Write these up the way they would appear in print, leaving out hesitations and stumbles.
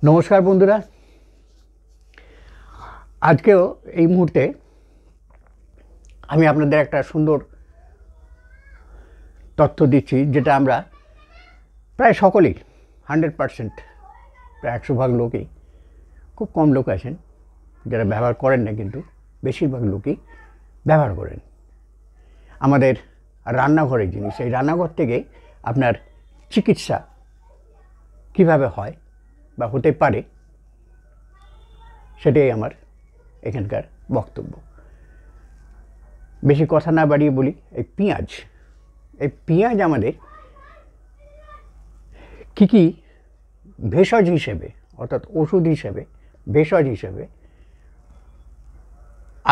নমস্কার বন্ধুরা, আজকেও এই মুহূর্তে আমি আপনাদের একটা সুন্দর তথ্য দিচ্ছি, যেটা আমরা প্রায় সকলেই 100%, প্রায় 100 ভাগ লোকই, খুব কম লোক আছেন যারা ব্যবহার করেন না, কিন্তু বেশিরভাগ লোকই ব্যবহার করেন। আমাদের রান্নাঘরের জিনিস, এই রান্নাঘর থেকে আপনার চিকিৎসা কিভাবে হয় বা হতে পারে, সেটাই আমার এখানকার বক্তব্য। বেশি কথা না বাড়িয়ে বলি, এই পেঁয়াজ আমাদের কী ভেষজ হিসেবে, অর্থাৎ ওষুধ হিসেবে, ভেষজ হিসেবে,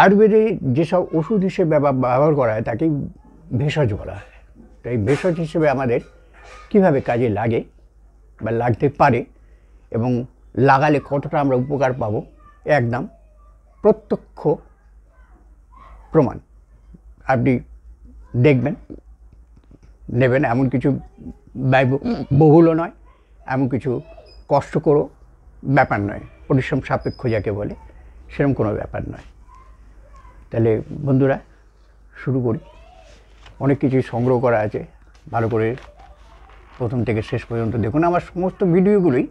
আয়ুর্বেদে যেসব ওষুধ হিসেবে ব্যবহার করা হয় তাকেই ভেষজ বলা হয়। তো এই ভেষজ হিসেবে আমাদের কিভাবে কাজে লাগে বা লাগতে পারে এবং লাগালে কতটা আমরা উপকার পাবো, একদম প্রত্যক্ষ প্রমাণ আপনি দেখবেন, নেবেন। এমন কিছু ব্যয়বহুলও নয়, এমন কিছু কষ্টকরও ব্যাপার নয়, পরিশ্রম সাপেক্ষ যাকে বলে, সেরকম কোনো ব্যাপার নয়। তাহলে বন্ধুরা শুরু করি। অনেক কিছুই সংগ্রহ করা আছে, ভালো করে প্রথম থেকে শেষ পর্যন্ত দেখুন। আমার সমস্ত ভিডিওগুলোই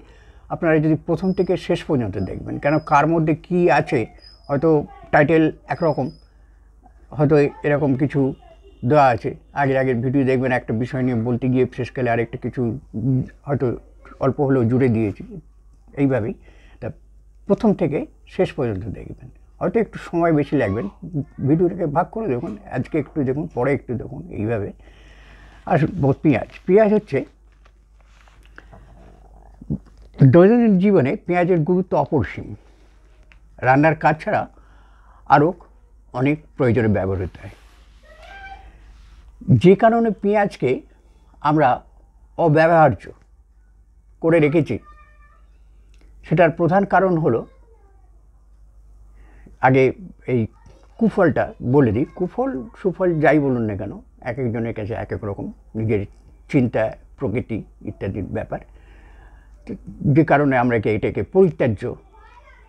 আপনারা যদি প্রথম থেকে শেষ পর্যন্ত দেখবেন, কেন কার মধ্যে কি আছে, হয়তো টাইটেল একরকম, হয়তো এরকম কিছু দেওয়া আছে, আগের ভিডিও দেখবেন একটা বিষয় নিয়ে বলতে গিয়ে শেষকালে আরেকটা কিছু হয়তো অল্প হলেও জুড়ে দিয়েছি, এইভাবেই। তা প্রথম থেকে শেষ পর্যন্ত দেখবেন, হয়তো একটু সময় বেশি লাগবেন, ভিডিওটাকে ভাগ করে দেখুন, আজকে একটু দেখুন, পরে একটু দেখুন, এইভাবে। আর পেঁয়াজ হচ্ছে দৈনন্দিন জীবনে পেঁয়াজের গুরুত্ব অপরিসীম। রান্নার কাজ ছাড়া আরও অনেক প্রয়োজনে ব্যবহৃত হয়। যে কারণে পেঁয়াজকে আমরা অব্যবহার্য করে রেখেছি, সেটার প্রধান কারণ হলো, আগে এই কুফলটা বলে দিই। কুফল সুফল যাই বলুন না কেন, এক একজনের কাছে এক এক রকম, নিজের চিন্তা, প্রকৃতি ইত্যাদির ব্যাপার। যে কারণে আমরা এটাকে পরিত্যাজ্য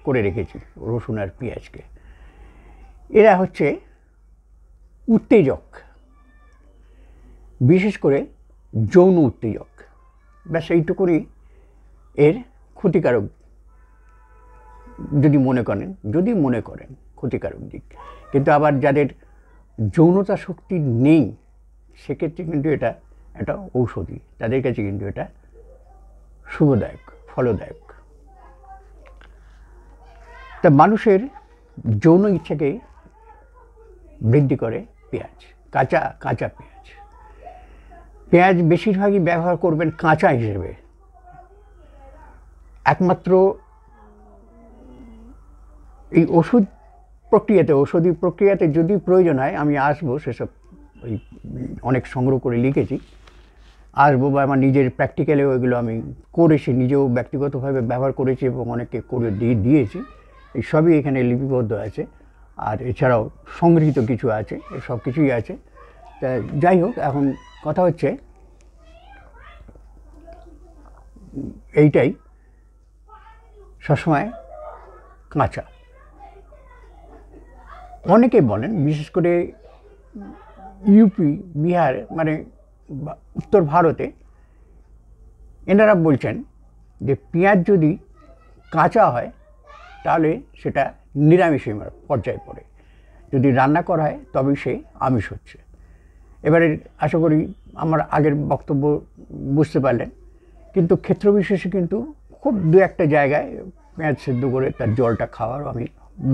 করে রেখেছি, রসুন আর পেঁয়াজকে। এরা হচ্ছে উত্তেজক, বিশেষ করে যৌন উত্তেজক। ব্যাস এইটুকুনি এর ক্ষতিকারক, যদি মনে করেন ক্ষতিকারক দিক। কিন্তু আবার যাদের যৌনতা শক্তি নেই, সেক্ষেত্রে কিন্তু এটা একটা ঔষধি, তাদের কাছে কিন্তু এটা শুভদায়ক, ফলদায়ক। তা মানুষের যৌন ইচ্ছাকে বৃদ্ধি করে পেঁয়াজ, কাঁচা পেঁয়াজ বেশিরভাগই ব্যবহার করবেন কাঁচা হিসেবে। একমাত্র এই ঔষধি প্রক্রিয়াতে যদি প্রয়োজন হয়, আমি আসবো সেসব, ওই অনেক সংগ্রহ করে লিখেছি, আসবো, বা আমার নিজের প্র্যাকটিক্যালেও এগুলো আমি করেছি, নিজেও ব্যক্তিগতভাবে ব্যবহার করেছি এবং অনেককে করে দিয়েছি। এই সবই এখানে লিপিবদ্ধ আছে, আর এছাড়াও সংগৃহীত কিছু আছে, সব কিছুই আছে। তা যাই হোক, এখন কথা হচ্ছে এইটাই, সবসময় কাঁচা। অনেকে বলেন, বিশেষ করে ইউপি, বিহার, মানে উত্তর ভারতে, এনারা বলছেন যে পেঁয়াজ যদি কাঁচা হয় তাহলে সেটা নিরামিষের পর্যায়ে পড়ে, যদি রান্না করা হয় তবেই সে আমিষ হচ্ছে। এবারে আশা করি আমার আগের বক্তব্য বুঝতে পারলেন। কিন্তু ক্ষেত্রবিশেষে কিন্তু খুব দু একটা জায়গায় পেঁয়াজ সেদ্ধ করে তার জলটা খাওয়ারও আমি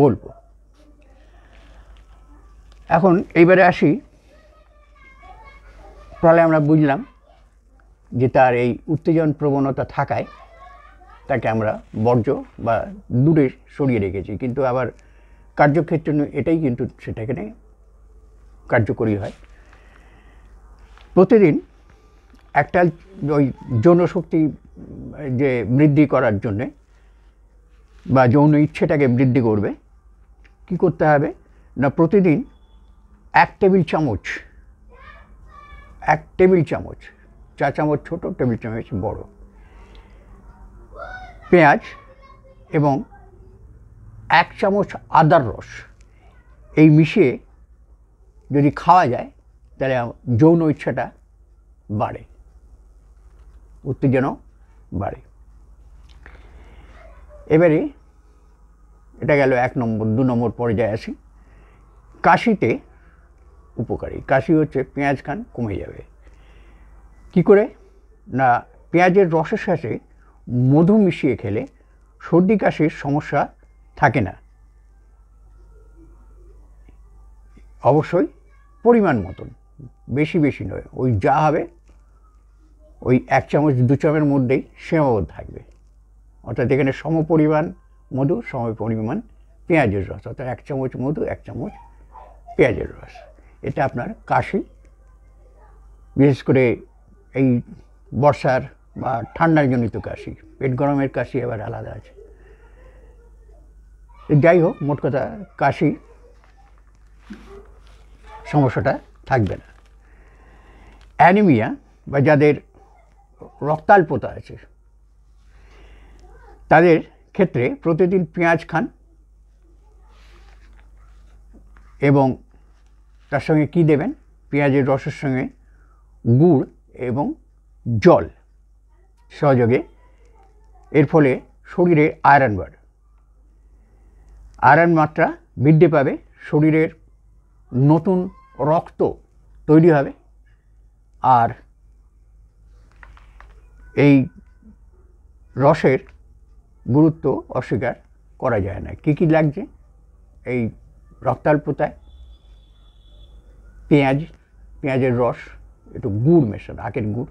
বলবো। এখন এইবারে আসি, তাহলে আমরা বুঝলাম যে তার এই উত্তেজন প্রবণতা থাকায় তাকে আমরা বর্জ্য বা দূরে সরিয়ে রেখেছি, কিন্তু আবার কার্যক্ষেত্রে এটাই কিন্তু সেটাখানে কার্যকরী হয়। প্রতিদিন একটা ওই যৌনশক্তি যে বৃদ্ধি করার জন্যে বা যৌন ইচ্ছেটাকে বৃদ্ধি করবে, কি করতে হবে না, প্রতিদিন 1 টেবিল চামচ, চা চামচ ছোটো, টেবিল চামচ বড়, পেঁয়াজ এবং 1 চামচ আদার রস এই মিশিয়ে যদি খাওয়া যায় তাহলে যৌন ইচ্ছাটা বাড়ে, উত্তেজনাও বাড়ে। এবারে এটা গেল 1 নম্বর। 2 নম্বর পর্যায়ে আসি। কাশিতে উপকারী। কাশি হচ্ছে পেঁয়াজ খান, কমে যাবে। কি করে? না, পেঁয়াজের রসের সাথে মধু মিশিয়ে খেলে সর্দি কাশির সমস্যা থাকে না। অবশ্যই পরিমাণ মতন, বেশি বেশি নয়। ওই যা হবে ওই 1 চামচ 2 চামচের মধ্যেই সীমাবদ্ধ থাকবে। অর্থাৎ এখানে সমপরিমাণ মধু, সমপরিমাণ পেঁয়াজের রস, অর্থাৎ 1 চামচ মধু 1 চামচ পেঁয়াজের রস। এটা আপনার কাশি, বিশেষ করে এই বর্ষার বা ঠান্ডার জনিত কাশি, পেট গরমের কাশি আবার আলাদা আছে। যাই হোক, মোট কথা কাশি সমস্যাটা থাকবে না। অ্যানিমিয়া বা যাদের রক্তাল্পতা আছে তাদের ক্ষেত্রে প্রতিদিন পেঁয়াজ খান এবং তার সঙ্গে কি দেবেন? পেঁয়াজের রসের সঙ্গে গুড় এবং জল সহযোগে। এর ফলে শরীরে আয়রন বাড়ে, আয়রন মাত্রা বৃদ্ধি পাবে, শরীরের নতুন রক্ত তৈরি হবে। আর এই রসের গুরুত্ব অস্বীকার করা যায় না। কী কী লাগছে এই রক্তাল্পতায়? পেঁয়াজের রস, একটু গুড় মেশান, আখের গুড়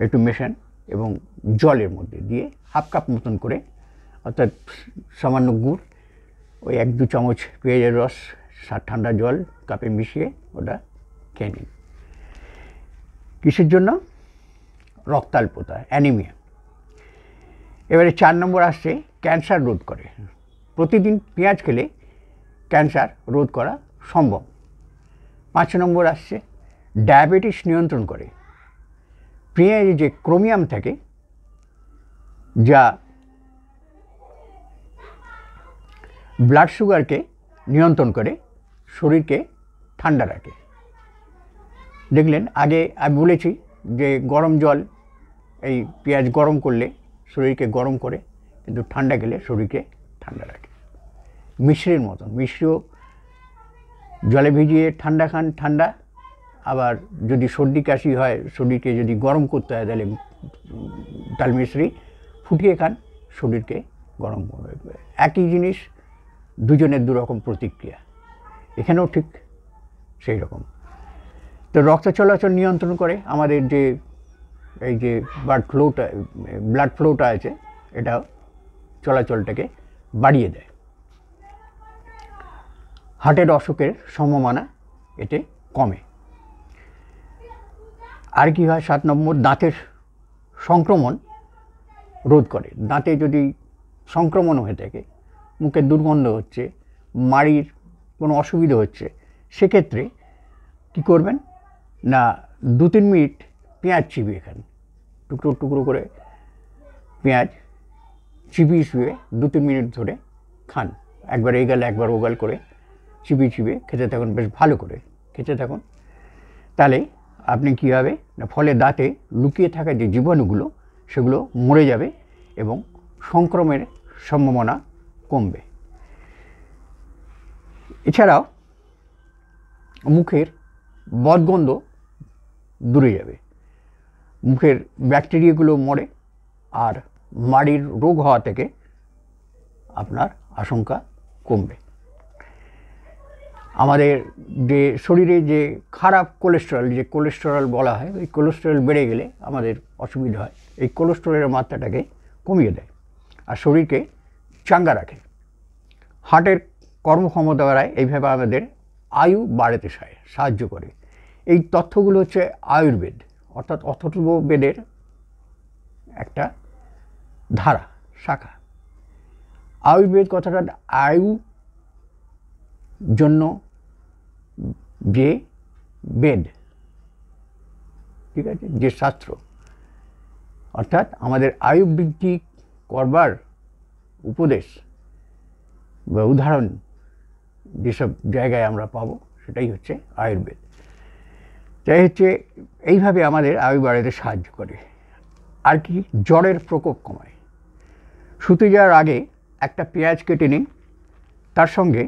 একটু মেশান এবং জলের মধ্যে দিয়ে 1/2 কাপ মতন করে, অর্থাৎ সামান্য গুড়, ওই 1-2 চামচ পেঁয়াজের রস, ঠান্ডা জল কাপে মিশিয়ে ওটা খেয়ে নিন। কিসের জন্য? রক্তাল্পতা, অ্যানিমিয়া। এবারে 4 নম্বর আসছে ক্যান্সার রোধ করে। প্রতিদিন পেঁয়াজ খেলে ক্যান্সার রোধ করা সম্ভব। 5 নম্বর আসছে ডায়াবেটিস নিয়ন্ত্রণ করে। পেঁয়াজে যে ক্রোমিয়াম থাকে, যা ব্লাড সুগারকে নিয়ন্ত্রণ করে, শরীরকে ঠান্ডা রাখে। দেখলেন আগে আমি বলেছি যে গরম জল, এই পেঁয়াজ গরম করলে শরীরকে গরম করে, কিন্তু ঠান্ডা গেলে শরীরকে ঠান্ডা রাখে। মিশ্রির মতন, মিশ্রিও জলে ভিজিয়ে ঠান্ডা খান, ঠান্ডা। আবার যদি সর্দি কাশি হয়, শরীরকে যদি গরম করতে হয়, তাহলে তাল মিশ্রি ফুটিয়ে খান, শরীরকে গরম করবে। একই জিনিস, দুজনের দুরকম প্রতিক্রিয়া। এখানেও ঠিক সেই রকম। তো রক্ত চলাচল নিয়ন্ত্রণ করে। আমাদের যে এই যে ব্লাড ফ্লোটা আছে, এটা চলাচলটাকে বাড়িয়ে দেয়। হার্টের অসুখের সম্ভাবনা এতে কমে। আর কি হয়? 7 নম্বর, দাঁতের সংক্রমণ রোধ করে। দাঁতে যদি সংক্রমণ হয়ে থাকে, মুখে দুর্গন্ধ হচ্ছে, মাড়ির কোনো অসুবিধা হচ্ছে, সেক্ষেত্রে কি করবেন? না, 2-3 মিনিট পেঁয়াজ চিবিয়ে খান। টুকরো টুকরো করে পেঁয়াজ চিবিয়ে 2-3 মিনিট ধরে খান। একবার এগাল একবার ওগাল করে চিবিয়ে খেতে থাকুন, বেশ ভালো করে খেতে থাকুন। তাহলে আপনি কী হবে না, ফলে দাঁতে লুকিয়ে থাকা যে জীবাণুগুলো, সেগুলো মরে যাবে এবং সংক্রমণের সম্ভাবনা কমবে। এছাড়াও মুখের বদগন্ধ দূরে যাবে, মুখের ব্যাকটেরিয়াগুলো মরে, আর মাড়ির রোগ হওয়া থেকে আপনার আশঙ্কা কমবে। আমাদের যে শরীরে যে খারাপ কোলেস্টেরল বলা হয়, ওই কোলেস্টেরল বেড়ে গেলে আমাদের অসুবিধা হয়। এই কোলেস্টেরলের মাত্রাটাকে কমিয়ে দেয় আর শরীরকে চাঙ্গা রাখে। হার্টের কর্মক্ষমতা বাড়ায়, এইভাবে আমাদের আয়ু বাড়াতে সাহায্য করে। এই তথ্যগুলো হচ্ছে আয়ুর্বেদ, অর্থাৎ অথর্ববেদের একটা ধারা, শাখা। আয়ুর্বেদ কথাটা আয়ু জন্য যে বেদ, ঠিক আছে, যে শাস্ত্র, অর্থাৎ আমাদের আয়ু বৃদ্ধি করবার উপদেশ বা উদাহরণ যেসব জায়গায় আমরা পাবো সেটাই হচ্ছে আয়ুর্বেদ। তাই হচ্ছে এইভাবে আমাদের আয়ু বাড়াতে সাহায্য করে। আর কি, জ্বরের প্রকোপ কমায়। শুতে যাওয়ার আগে একটা পেঁয়াজ কেটে নিন, তার সঙ্গে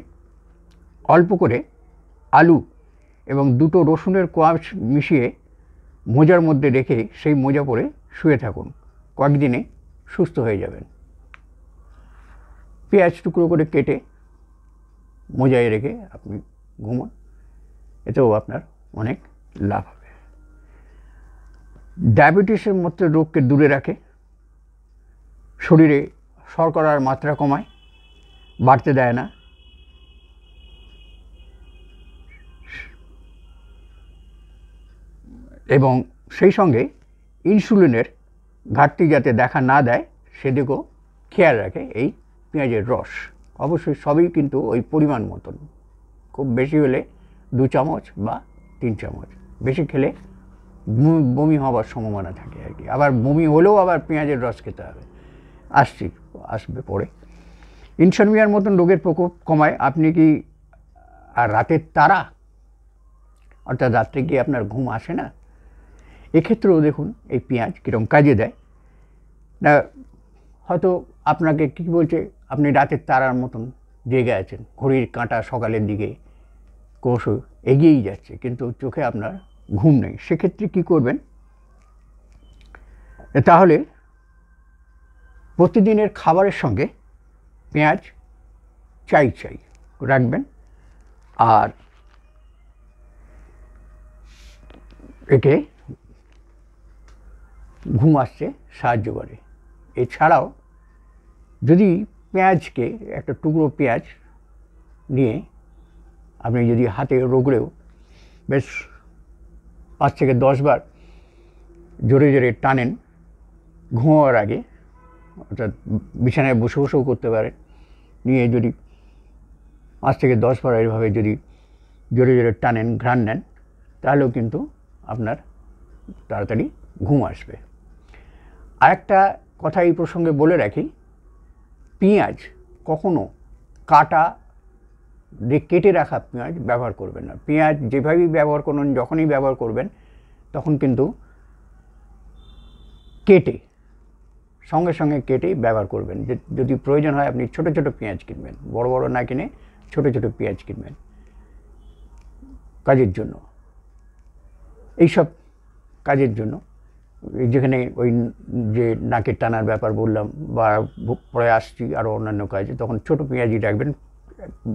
অল্প করে আলু এবং 2টো রসুনের কোয়াশ মিশিয়ে মোজার মধ্যে রেখে সেই মোজা পরে শুয়ে থাকুন। কয়েকদিনে সুস্থ হয়ে যাবেন। পেঁয়াজ টুকরো করে কেটে মোজায় রেখে আপনি ঘুমোন, এতেও আপনার অনেক লাভ হবে। ডায়াবেটিসের মতো রোগকে দূরে রাখে, শরীরে শর্করার মাত্রা কমায়, বাড়তে দেয় না, এবং সেই সঙ্গে ইনসুলিনের ঘাটতি যাতে দেখা না দেয় সেদিকেও খেয়াল রাখে এই পেঁয়াজের রস। অবশ্যই সবই কিন্তু ওই পরিমাণ মতন, খুব বেশি হলে 2 চামচ বা 3 চামচ, বেশি খেলে বমি হওয়ার সম্ভাবনা থাকে আর কি। আবার বমি হলেও আবার পেঁয়াজের রস খেতে হবে, আসবে পরে। ইনসমনিয়ার মতন রোগের প্রকোপ কমায়। আপনি কি আর রাতের তারা, অর্থাৎ রাত্রে গিয়ে আপনার ঘুম আসে না, এক্ষেত্রেও দেখুন এই পেঁয়াজ কীরকম কাজে দেয় না। হয়তো আপনাকে কী বলছে, আপনি রাতের তারার মতন জেগে আছেন, ঘড়ির কাঁটা সকালের দিকে ক্রমশ এগিয়েই যাচ্ছে, কিন্তু চোখে আপনার ঘুম নেই। সেক্ষেত্রে কী করবেন, তাহলে প্রতিদিনের খাবারের সঙ্গে পেঁয়াজ চাই রাখবেন, আর একে ঘুম আসতে সাহায্য করে। এছাড়াও যদি পেঁয়াজকে, একটা টুকরো পেঁয়াজ নিয়ে আপনি যদি হাতে রগড়েও বেশ 5 থেকে 10 বার জোরে জোরে টানেন ঘুমাবার আগে, অর্থাৎ বিছানায় বসে বসেও করতে পারেন, নিয়ে যদি 5 থেকে 10 বার এইভাবে যদি জোরে জোরে টানেন, ঘ্রাণ নেন, তাহলেও কিন্তু আপনার তাড়াতাড়ি ঘুম আসবে। আরেকটা কথা এই প্রসঙ্গে বলে রাখি, পেঁয়াজ কখনো কাটা কেটে রাখা পেঁয়াজ ব্যবহার করবেন না। পেঁয়াজ যেভাবেই ব্যবহার করুন, যখনই ব্যবহার করবেন তখন কিন্তু কেটে, সঙ্গে সঙ্গে কেটে ব্যবহার করবেন। যদি প্রয়োজন হয় আপনি ছোট ছোট পেঁয়াজ কিনবেন, বড় বড় না কিনে ছোট ছোট পেঁয়াজ কিনবেন কাজের জন্য, এইসব কাজের জন্য। যেখানে ওই যে নাকের টানার ব্যাপার বললাম, বা পরে আসছি আরও অন্যান্য কাজে, তখন ছোট পেঁয়াজই রাখবেন।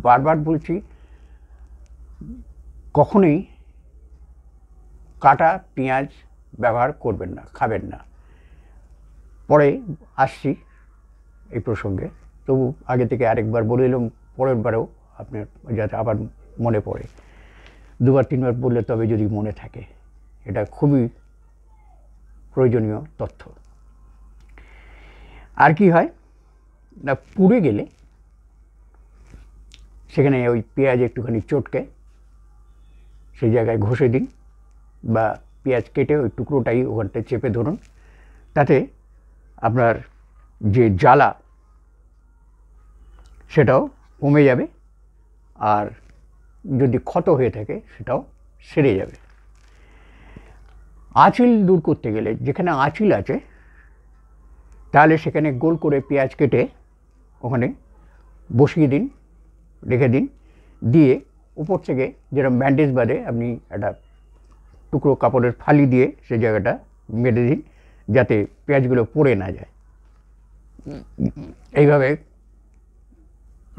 বারবার বলছি, কখনোই কাটা পেঁয়াজ ব্যবহার করবেন না, খাবেন না। পরে আসছি এই প্রসঙ্গে, তবু আগে থেকে আরেকবার বলে দিলাম, পরের বারেও আপনার যাতে আবার মনে পড়ে। 2-3 বার বললে তবে যদি মনে থাকে, এটা খুবই প্রয়োজনীয় তথ্য। আর কি হয় না, পুড়ে গেলে সেখানে ওই পেঁয়াজ একটুখানি চটকে সেই জায়গায় ঘষে দিন, বা পেঁয়াজ কেটে ওই টুকরোটাই ওখানটায় চেপে ধরুন, তাতে আপনার যে জ্বালা সেটাও কমে যাবে, আর যদি ক্ষত হয়ে থাকে সেটাও সেরে যাবে। আঁচিল দূর করতে গেলে, যেখানে আঁচিল আছে তাহলে সেখানে গোল করে পেঁয়াজ কেটে ওখানে বসিয়ে দিন, রেখে দিন, দিয়ে উপর থেকে যেরকম ব্যান্ডেজ বাঁধে আপনি একটা টুকরো কাপড়ের ফালি দিয়ে সেই জায়গাটা বেঁধে দিন, যাতে পেঁয়াজগুলো পড়ে না যায়। এইভাবে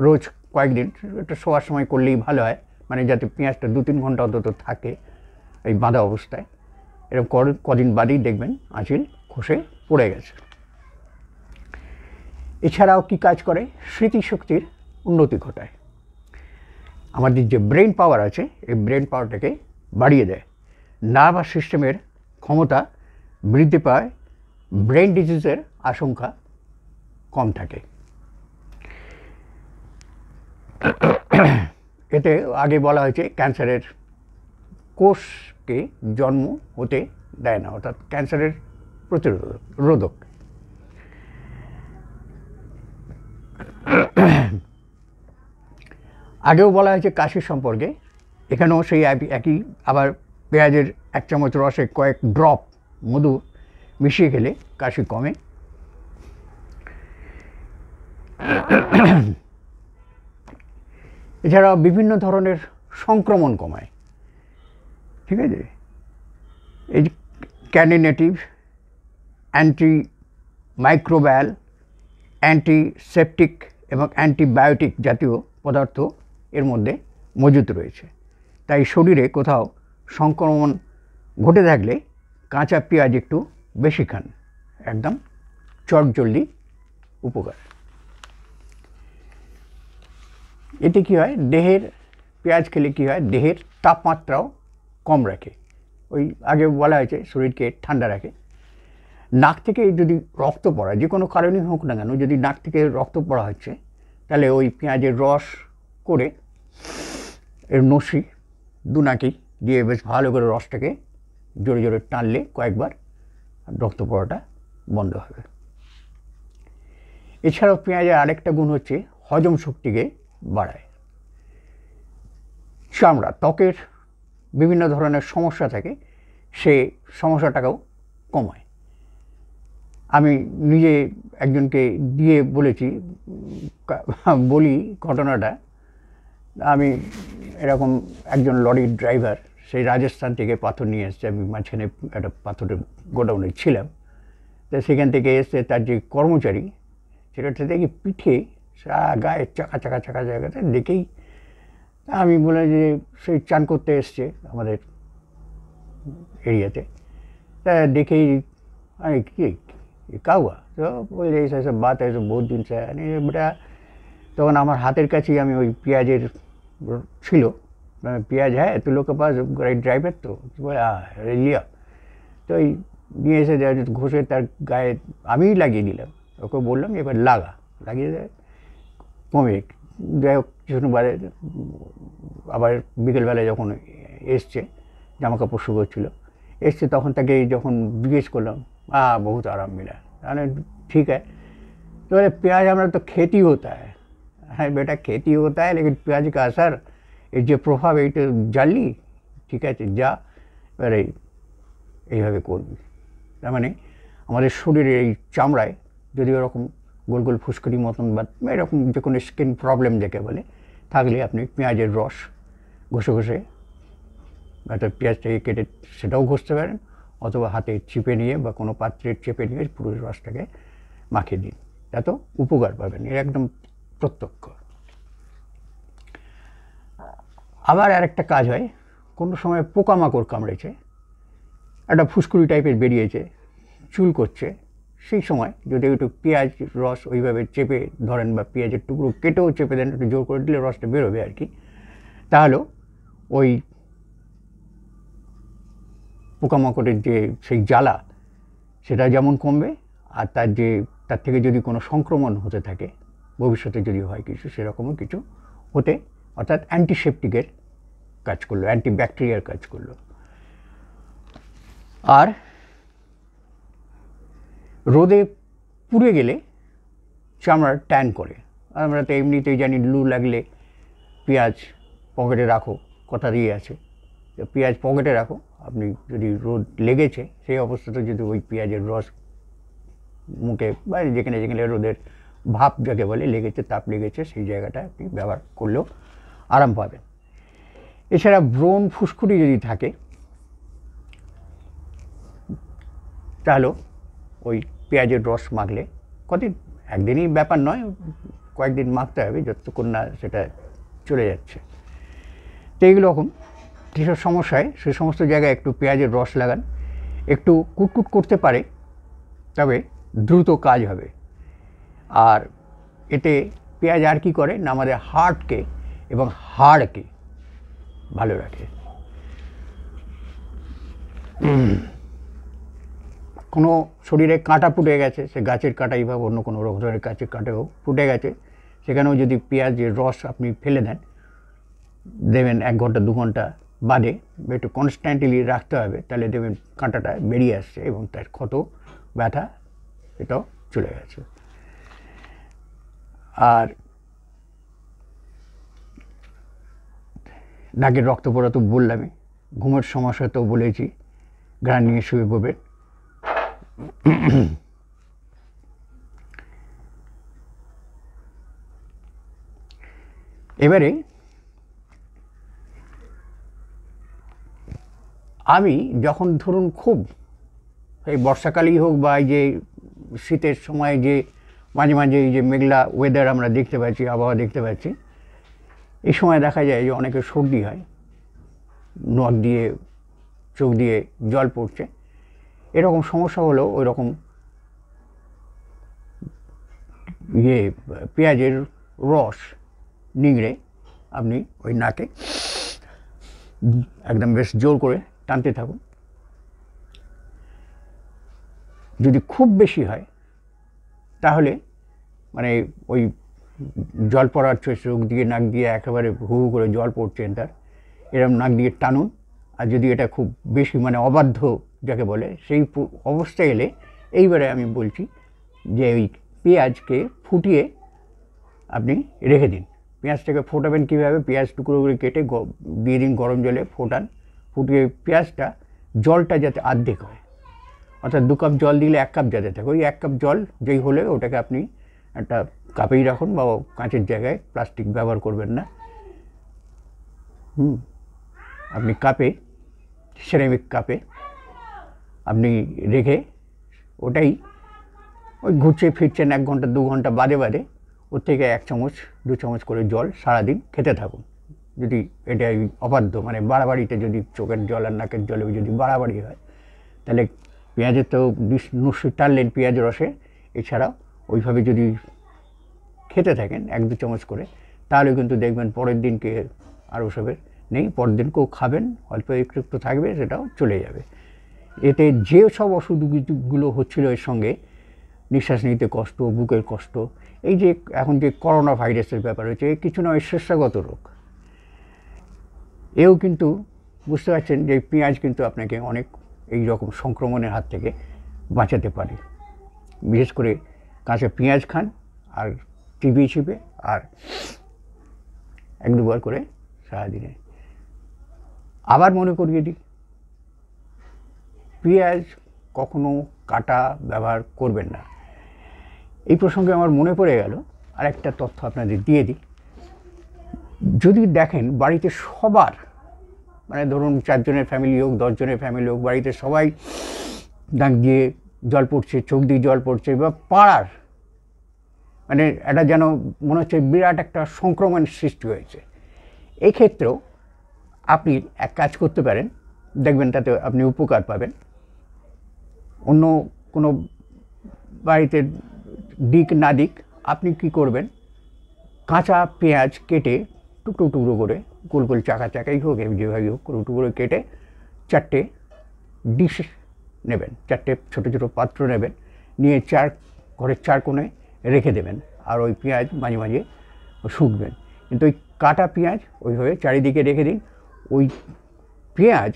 রোজ কয়েকদিন, একটা শোয়ার সময় করলেই ভালো হয়, মানে যাতে পেঁয়াজটা 2-3 ঘন্টা অন্তত থাকে এই বাঁধা অবস্থায়। এরকম কদিন বাদেই দেখবেন আঁচিল খসে পড়ে গেছে। এছাড়াও কি কাজ করে, স্মৃতিশক্তির উন্নতি ঘটায়। আমাদের যে ব্রেন পাওয়ার আছে, এই ব্রেন পাওয়ারটাকে বাড়িয়ে দেয়। নার্ভাস সিস্টেমের ক্ষমতা বৃদ্ধি পায়, ব্রেন ডিজিজের আশঙ্কা কম থাকে। এতে আগে বলা হয়েছে ক্যান্সারের কোষকে জন্ম হতে দেয় না, অর্থাৎ ক্যান্সারের প্রতিরোধক। আগেও বলা হয়েছে কাশি সম্পর্কে, এখানেও সেই একই, আবার পেঁয়াজের 1 চামচ রসে কয়েক ড্রপ মধু মিশিয়ে খেলে কাশি কমে। এছাড়াও বিভিন্ন ধরনের সংক্রমণ কমায়, ঠিক আছে। এই ক্যানিনেটিভ, অ্যান্টি মাইক্রোবায়াল, অ্যান্টিসেপটিক এবং অ্যান্টিবায়োটিক জাতীয় পদার্থ এর মধ্যে মজুত রয়েছে। তাই শরীরে কোথাও সংক্রমণ ঘটে থাকলে কাঁচা পেঁয়াজ একটু বেশি খান, একদম চটজলদি উপকার। এতে কী হয়, দেহের পেঁয়াজ খেলে কী হয়, দেহের তাপমাত্রাও কম রাখে। ওই আগে বলা হয়েছে শরীরকে ঠান্ডা রাখে। নাক থেকে যদি রক্ত পড়া, যে কোনো কারণেই হোক না কেন, যদি নাক থেকে রক্ত পড়া হচ্ছে, তাহলে ওই পেঁয়াজের রস করে এর নসি দুনাকি দিয়ে বেশ ভালো করে রসটাকে জোরে জোরে টানলে কয়েকবার রক্ত পড়াটা বন্ধ হবে। এছাড়াও পেঁয়াজের আরেকটা গুণ হচ্ছে হজম শক্তিকে বাড়ায়। চামড়া, ত্বকের বিভিন্ন ধরনের সমস্যা থাকে, সে সমস্যাটাকেও কমায়। আমি নিজে একজনকে দিয়ে বলেছি, বলি ঘটনাটা। আমি এরকম একজন লরির ড্রাইভার, সেই রাজস্থান থেকে পাথর নিয়ে এসছে। আমি মাঝখানে একটা পাথরের গোডাউনে ছিলাম, তো সেখান থেকে এসে তার যে কর্মচারী, সেটা দেখি পিঠে গায়ে চাকা চাকা চাকা জায়গাতে দেখেই আমি বলে যে সেই চান করতে এসছে আমাদের एरिया थे। देखे अरे क्या हुआ, तो बोले ऐसा ऐसा बात है, तो बहुत दिन से है बेटा। তখন আমার হাতের কাছেই আমি ওই পেঁয়াজের ছিল, পেঁয়াজ হ্যাঁ তুই লোকের পাশ গাড়ির ড্রাইভার, তো লিয়া, তো ওই নিয়ে এসে ঘষে তার গায়ে আমিই লাগিয়ে দিলাম। ওকে বললাম এবার লাগিয়ে দেয়, কমে। যাই হোক কিছুদিন বাদে আবার বিকেলবেলায় যখন এসছে, জামা কাপড় শুকোচ্ছিল, এসছে, তখন তাকে যখন জিজ্ঞেস করলাম, बहुत आराम मिला। अरे ठीक है, तो प्याज हमारा तो खेती होता है। हाँ बेटा खेती होता है, लेकिन प्याज का असर এর যে প্রভাব, এইটা জানলি, ঠিক আছে যা এবারে এইভাবে করবি। তার মানে আমাদের শরীরের এই চামড়ায় যদি ওরকম গোল গোল ফুসকুড়ি মতন বা এরকম যে কোনো স্কিন প্রবলেম যাকে বলে থাকলে, আপনি পেঁয়াজের রস ঘষে ঘষে, অর্থাৎ পেঁয়াজটাকে কেটে সেটাও ঘষতে পারেন, অথবা হাতে চিপে নিয়ে বা কোনো পাত্রে চেপে নিয়ে পুরো রসটাকে মাখিয়ে দিন, এত উপকার পাবেন। এর একদম প্রত্যক্ষ। আবার আরেকটা কাজ হয়, কোনো সময় পোকামাকড় কামড়েছে, একটা ফুসকুড়ি টাইপের বেরিয়েছে, চুল করছে, সেই সময় যদি একটু পেঁয়াজ রস ওইভাবে চেপে ধরেন বা পেঁয়াজের টুকরো কেটেও চেপে দেন, একটু জোর করে দিলে রসটা বেরোবে আর কি, তাহলেও ওই পোকামাকড়ের যে সেই জ্বালা সেটা যেমন কমবে, আর তার থেকে যদি কোনো সংক্রমণ হতে থাকে ভবিষ্যতে যদি হয় কিছু, সেরকমও কিছু হতে, অর্থাৎ অ্যান্টিসেপটিকের কাজ করলো, অ্যান্টিব্যাকটেরিয়ার কাজ করলো। আর রোদে পুড়ে গেলে চামড়া ট্যান করে। আমরা তো এমনিতেই জানি লু লাগলে পেঁয়াজ পকেটে রাখো, কথা দিয়ে আছে, পেঁয়াজ পকেটে রাখো। আপনি যদি রোদ লেগেছে সেই অবস্থাতে যদি ওই পেঁয়াজের রস মুখে বা যেখানে যেখানে রোদের ভাপ যাকে বলে লেগেছে, তাপ লেগেছে, সেই জায়গাটা আপনি ব্যবহার করলেও আরাম পাবেন। এছাড়া ব্রণ ফুসকুড়ি যদি থাকে, তাহলে ওই পেঁয়াজের রস মাখলে, কদিন একদিনই ব্যাপার নয়, কয়েকদিন মাখতে হবে যতক্ষণ না সেটা চলে যাচ্ছে। তো এইরকম যেসব সমস্যায় সে সমস্ত জায়গায় একটু পেঁয়াজের রস লাগান, একটু কুটকুট করতে পারে, তবে দ্রুত কাজ হবে। আর এতে পেঁয়াজ আর কি করে না, আমাদের হার্টকে এবং হাড়কে ভালো রাখে। কোনো শরীরে কাঁটা ফুটে গেছে, সে গাছের কাঁটাই বা অন্য কোনো ধরনের গাছের কাঁটাও ফুটে গেছে, সেখানেও যদি পেঁয়াজের রস আপনি ফেলে দেন, দেবেন 1 ঘন্টা 2 ঘন্টা বাদে, একটু কনস্ট্যান্টলি রাখতে হবে, তাহলে দেবেন কাঁটাটা বেরিয়ে আসছে এবং তার ক্ষত ব্যথা এটাও চলে গেছে। আর নাকের রক্ত পড়া তো বললামই, ঘুমের সমস্যা তো বলেছি, ঘ্রাণ নিয়ে শুয়ে পড়বেন। এবারে আমি যখন ধরুন খুব এই বর্ষাকালেই হোক বা এই যে শীতের সময় যে মাঝে মাঝে এই যে মেঘলা ওয়েদার আমরা দেখতে পাচ্ছি, আবহাওয়া দেখতে পাচ্ছি, এই সময় দেখা যায় যে অনেকের সর্দি হয়, নাক দিয়ে চোখ দিয়ে জল পড়ছে, এরকম সমস্যা হলেও ওই রকম পেঁয়াজের রস নিংড়ে আপনি ওই নাকে একদম বেশ জোর করে টানতে থাকুন। যদি খুব বেশি হয় তাহলে মানে ওই জল পড়ার চোখ দিয়ে নাক দিয়ে একেবারে হু হু করে জল পড়ছেন তার, এরকম নাক দিয়ে টানুন। আর যদি এটা খুব বেশি মানে অবাধ্য যাকে বলে সেই অবস্থায় এলে এইবারে আমি বলছি যে ওই পেঁয়াজকে ফুটিয়ে আপনি রেখে দিন। পেঁয়াজটাকে ফোটাবেন কীভাবে, পেঁয়াজ টুকরো করে কেটে দিয়ে দিন গরম জলে, ফোটান, ফুটিয়ে পেঁয়াজটা জলটা যাতে অর্ধেক হয়, অর্থাৎ 2 কাপ জল দিলে 1 কাপ যাতে থাকে, ওই 1 কাপ জল যেই হলে ওটাকে আপনি একটা কাপেই রাখুন বা কাঁচের জায়গায়, প্লাস্টিক ব্যবহার করবেন না। আপনি কাপে, সিরামিক কাপে আপনি রেখে ওটাই ওই ঘুরছে ফিরছেন 1 ঘন্টা 2 ঘন্টা বাদে বাদে ওর থেকে 1 চামচ 2 চামচ করে জল সারাদিন খেতে থাকুন। যদি এটা অবাধ্য মানে বাড়াবাড়িতে যদি চোখের জল আর নাকের জলে যদি বাড়াবাড়ি হয় তাহলে পেঁয়াজের তো নিশ্চয়ই টানলেন পেঁয়াজ রসে, এছাড়াও ওইভাবে যদি খেতে থাকেন 1-2 চামচ করে, তাহলে কিন্তু দেখবেন পরের দিনকে আর ওসবের নেই, পরের দিনকেও খাবেন, অল্প একটু থাকবে, সেটাও চলে যাবে। এতে যে সব অসুখগুলো হচ্ছিল এর সঙ্গে, নিঃশ্বাস নিতে কষ্ট, বুকের কষ্ট, এই যে এখন যে করোনা ভাইরাসের ব্যাপার হচ্ছে, কিছু নয় শস্যগত রোগ, এও কিন্তু বুঝতে পারছেন যে পেঁয়াজ কিন্তু আপনাকে অনেক এই রকম সংক্রমণের হাত থেকে বাঁচাতে পারে। বিশেষ করে কাঁচা পেঁয়াজ খান আর চিবিয়ে চিপে, আর 1-2 বার করে সারাদিনে। আবার মনে করিয়ে দিই, পেঁয়াজ কখনো কাটা ব্যবহার করবেন না। এই প্রসঙ্গে আমার মনে পড়ে গেল আর একটা তথ্য আপনাদের দিয়ে দিই। যদি দেখেন বাড়িতে সবার মানে ধরুন 4 জনের ফ্যামিলি হোক, 10 জনের ফ্যামিলি হোক, বাড়িতে সবাই নাক দিয়ে জল পড়ছে, চোখ দিয়ে জল পড়ছে, বা পাড়ার মানে এটা যেন মনে হচ্ছে বিরাট একটা সংক্রমণ সৃষ্টি হয়েছে, এই ক্ষেত্রেও আপনি এক কাজ করতে পারেন, দেখবেন তাতে আপনি উপকার পাবেন। অন্য কোনো বাড়িতে দিক না দিক, আপনি কি করবেন, কাঁচা পেঁয়াজ কেটে টুকরো টুকরো করে, গোল গোল চাকা চাকাই হোক, যেভাবে হোক টুকরো করে কেটে 4টে ডিশ নেবেন, 4টে ছোটো ছোটো পাত্র নেবেন, নিয়ে ঘরের 4 কোণে রেখে দেবেন। আর ওই পেঁয়াজ মাঝে মাঝে শুকবেন, কিন্তু ওই কাটা পেঁয়াজ ওইভাবে চারিদিকে রেখে দিন। ওই পেঁয়াজ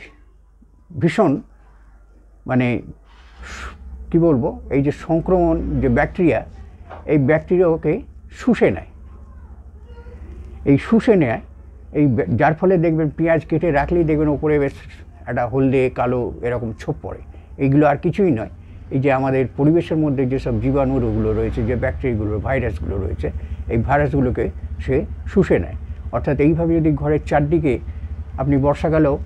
ভীষণ মানে কী বলবো, এই যে সংক্রমণ যে ব্যাকটেরিয়া, এই ব্যাকটেরিয়াকে শুষে নেয়, এই শুষে নেয়, এই যার ফলে দেখবেন পেঁয়াজ কেটে রাখলেই দেখবেন ওপরে বেশ একটা হলদে কালো এরকম ছোপ পড়ে। এইগুলো আর কিছুই নয়, এই যে আমাদের পরিবেশের মধ্যে যেসব জীবাণুগুলো রয়েছে, যে ব্যাকটেরিয়াগুলো, ভাইরাসগুলো রয়েছে, এই ভাইরাসগুলোকে সে শুষে নেয়। অর্থাৎ এইভাবে যদি ঘরের চারদিকে আপনি বর্ষাকালেও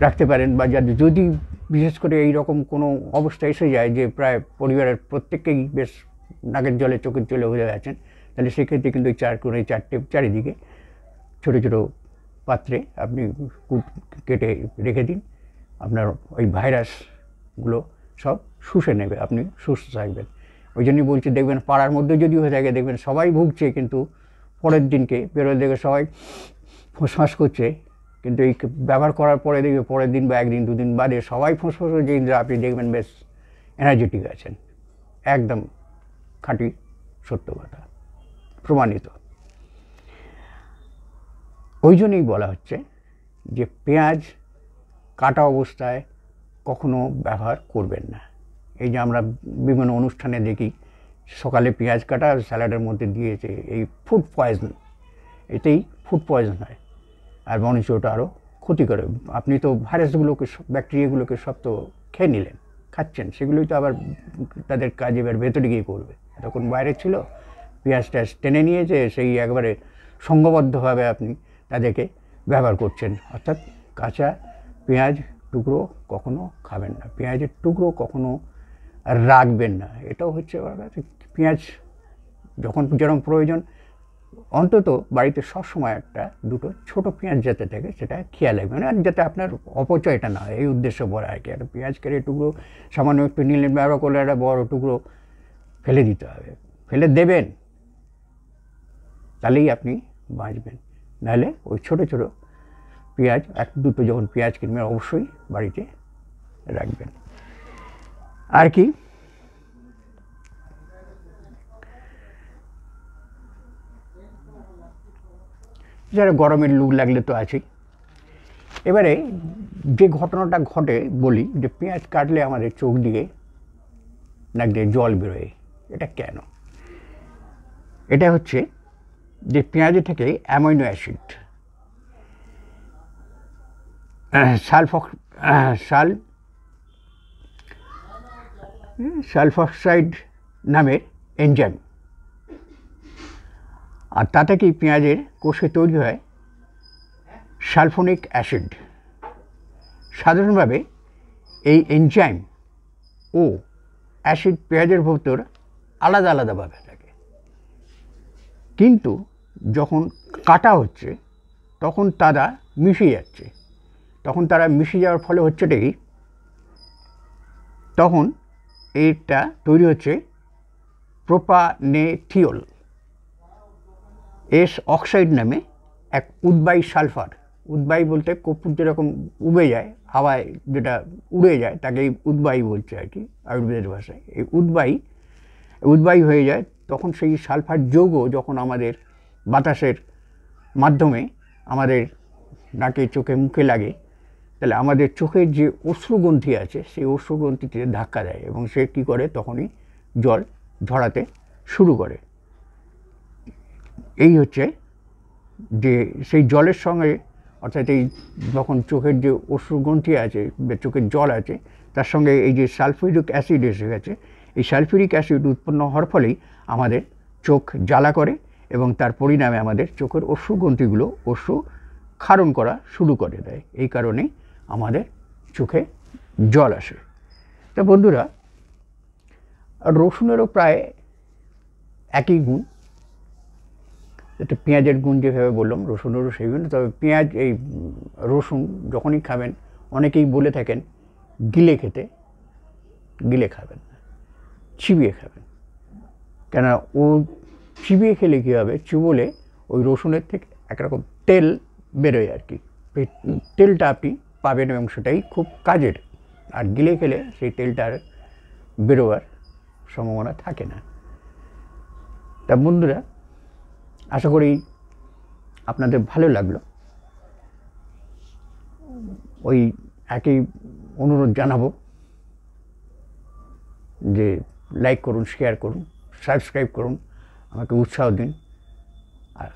রাখতে পারেন, বা যদি বিশেষ করে এই রকম কোনো অবস্থা এসে যায় যে প্রায় পরিবারের প্রত্যেককেই বেশ নাকের জলে চোখের জলে হয়ে গেছেন, তাহলে সেক্ষেত্রে কিন্তু ওই 4 কোণে 4টে চারিদিকে ছোটো ছোটো পাত্রে আপনি কেটে রেখে দিন। আপনার ওই ভাইরাসগুলো সব শুষে নেবে, আপনি সুস্থ থাকবেন। ওই জন্যই বলছি, দেখবেন পাড়ার মধ্যে যদি হয়ে থাকে, দেখবেন সবাই ভুগছে, কিন্তু পরের দিনকে বেরোয় দেখে সবাই ফোঁসফাঁস করছে, কিন্তু এই ব্যবহার করার পরে দেখবে পরের দিন বা 1 দিন 2 দিন বাদে সবাই ফোঁসফাঁস করছে, কিন্তু আপনি দেখবেন বেশ এনার্জেটিক আছেন। একদম খাঁটি সত্য কথা, প্রমাণিত। ওই জন্যই বলা হচ্ছে যে পেঁয়াজ কাটা অবস্থায় কখনো ব্যবহার করবেন না। এই যে আমরা বিভিন্ন অনুষ্ঠানে দেখি সকালে পেঁয়াজ কাটা স্যালাডের মধ্যে দিয়েছে, এই ফুড পয়জন, এতেই ফুড পয়জন হয়। আর বরঞ্চ ওটা আরও ক্ষতি করে। আপনি তো ভাইরাসগুলোকে ব্যাকটেরিয়াগুলোকে সব তো খেয়ে নিলেন, খাচ্ছেন, সেগুলোই তো আবার তাদের কাজ এবার ভেতরে গিয়ে করবে। এতক্ষণ বাইরে ছিল, পেঁয়াজ ট্যাজ টেনে নিয়েছে, সেই একবারে সংঘবদ্ধভাবে আপনি তাদেরকে ব্যবহার করছেন। অর্থাৎ কাঁচা পেঁয়াজ টুকরো কখনো খাবেন না, পেঁয়াজের টুকরো কখনো রাখবেন না। এটাও হচ্ছে পেঁয়াজ যখন যেরকম প্রয়োজন, অন্তত বাড়িতে সবসময় একটা দুটো ছোট পেঁয়াজ যাতে থাকে সেটা খেয়াল রাখবেন, আর যাতে আপনার অপচয়টা না হয়, এই উদ্দেশ্য বলা আর কি। একটা পেঁয়াজ কেটে টুকরো সামান্য একটু নিলেন, ব্যবহার করলে একটা বড় টুকরো ফেলে দিতে হবে, ফেলে দেবেন, তাহলেই আপনি বাঁচবেন। নাহলে ওই ছোটো ছোটো পেঁয়াজ এক দুটো যখন পেঁয়াজ কিনবেন অবশ্যই বাড়িতে রাখবেন। আর কি যারা গরমের লু লাগলে তো আছেই। এবারে যে ঘটনাটা ঘটে বলি, যে পেঁয়াজ কাটলে আমাদের চোখ দিয়ে নাক দিয়ে জল বেরোয়, এটা কেন? এটা হচ্ছে যে পেঁয়াজে থেকে অ্যামাইনো অ্যাসিড সালফক্সাইড নামের এনজাইম, আর তা থেকেই পেঁয়াজের কোষে তৈরি হয় সালফোনিক অ্যাসিড। সাধারণভাবে এই এনজাইম ও অ্যাসিড পেঁয়াজের ভেতর আলাদা আলাদাভাবে থাকে, কিন্তু যখন কাটা হচ্ছে তখন তারা মিশে যাচ্ছে। তখন তারা মিশে যাওয়ার ফলে হচ্ছেটা কি, তখন এটা তৈরি হচ্ছে প্রোপানেথিওল এস অক্সাইড নামে এক উদ্বায়ী সালফার। উদ্বায়ী বলতে কর্পূর যেরকম উবে যায়, হাওয়ায় যেটা উড়ে যায় তাকে উদ্বায়ী বলছে আর কি আয়ুর্বেদের ভাষায়। এই উদ্বায়ী হয়ে যায়, তখন সেই সালফার যৌগ যখন আমাদের বাতাসের মাধ্যমে আমাদের নাকে চোখে মুখে লাগে, তাহলে আমাদের চোখের যে অশ্রুগ্রন্থি আছে সেই অশ্রুগ্রন্থিতে ধাক্কা দেয় এবং সে কী করে, তখনই জল ঝরাতে শুরু করে। এই হচ্ছে যে সেই জলের সঙ্গে, অর্থাৎ এই যখন চোখের যে অশ্রুগ্রন্থি আছে, চোখের জল আছে, তার সঙ্গে এই যে সালফিউরিক অ্যাসিড এসে গেছে, এই সালফিউরিক অ্যাসিড উৎপন্ন হওয়ার ফলেই আমাদের চোখ জ্বালা করে এবং তার পরিণামে আমাদের চোখের অশ্রুগ্রন্থিগুলো অশ্রু ক্ষরণ করা শুরু করে দেয়। এই কারণেই আমাদের চোখে জল আসে। তা বন্ধুরা, রসুনেরও প্রায় একই গুণ, এটা পেঁয়াজের গুণ যেভাবে বললাম, রসুনেরও সেই গুণ। তবে পেঁয়াজ এই রসুন যখনই খাবেন, অনেকেই বলে থাকেন গিলে খেতে, গিলে খাবেন না, চিবিয়ে খাবেন। কেন ও চিবিয়ে খেলে কী হবে, চুবলে ওই রসুনের থেকে একরকম তেল বেরোয় আর কি, তেলটা আপনি পাবেন এবং সেটাই খুব কাজের। আর গিলে খেলে সেই তেলটার বেরোবার সম্ভাবনা থাকে না। তা বন্ধুরা, আশা করি আপনাদের ভালো লাগলো। ওই একই অনুরোধ জানাবো যে লাইক করুন, শেয়ার করুন, সাবস্ক্রাইব করুন, আমাকে উৎসাহ দিন। আর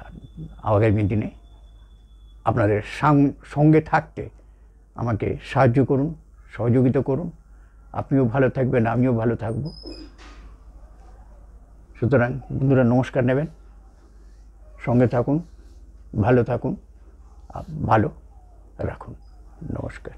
আগামী দিনে আপনাদের সঙ্গে থাকতে আমাকে সাহায্য করুন, সহযোগিতা করুন। আপনিও ভালো থাকবেন, আমিও ভালো থাকব। সুতরাং বন্ধুরা, নমস্কার নেবেন, সঙ্গে থাকুন, ভালো থাকুন, ভালো রাখুন। নমস্কার।